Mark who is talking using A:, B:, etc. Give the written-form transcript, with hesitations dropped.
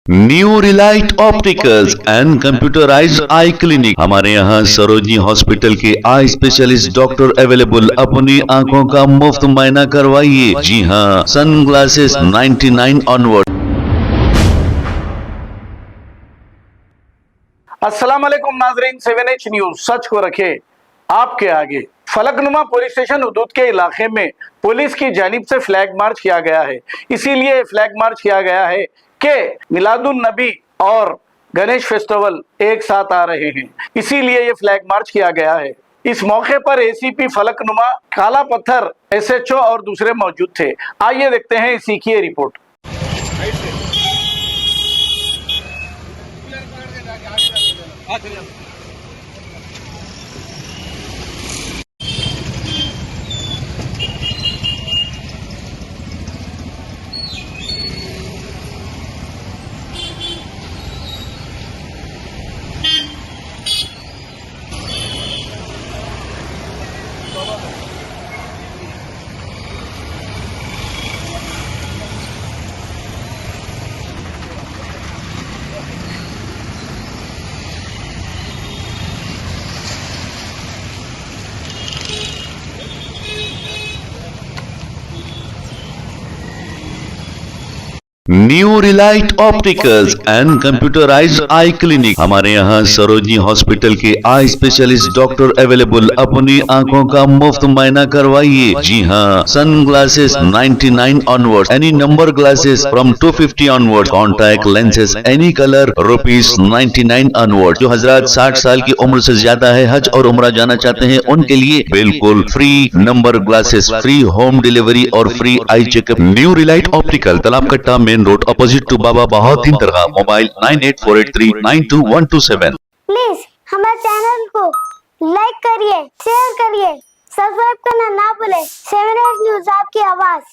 A: New Relight opticals and computerised I clinic. हमारे यहाँ Sarojini hospital के आई स्पेशलिस्ट डॉक्टर अवेलेबल। अपनी आंखों का मुफ्त मुआयना करवाइए। जी हाँ, सन ग्लासेस 99 ऑनवर्ड।
B: अस्सलाम वालेकुम नाजरीन, 7H न्यूज सच को रखे आपके आगे। फलकनुमा पुलिस स्टेशन हुदूद के इलाके में पुलिस की जानिब से फ्लैग मार्च किया गया है। इसीलिए फ्लैग मार्च किया गया है कि मिलादुन नबी और गणेश फेस्टिवल एक साथ आ रहे हैं, इसीलिए ये फ्लैग मार्च किया गया है। इस मौके पर एसीपी फलकनुमा, काला पत्थर SHO और दूसरे मौजूद थे। आइए देखते हैं इसी की ये report.
A: New Relight opticals and computerised I clinic. हमारे यहाँ सरोजनी हॉस्पिटल के आई स्पेशलिस्ट डॉक्टर अवेलेबल। अपनी आंखों का मुफ्त मुआयना करवाइए। जी हाँ, sun glasses 99 onward, any number glasses from 250 onward, contact lenses any colour ₹99 onward. जो हजरात 60 साल की उम्र से ज्यादा है, हज और उम्रा जाना चाहते हैं, उनके लिए बिल्कुल free number glasses, free home delivery और free eye checkup. New relight optical, Talab Katta, main road, opposite to Baba Bahauddin Dargah. Mobile 9848392127।
C: Please हमारे चैनल को लाइक करिए, शेयर करिए, सब्सक्राइब करना ना भूले। 7H न्यूज आपकी आवाज।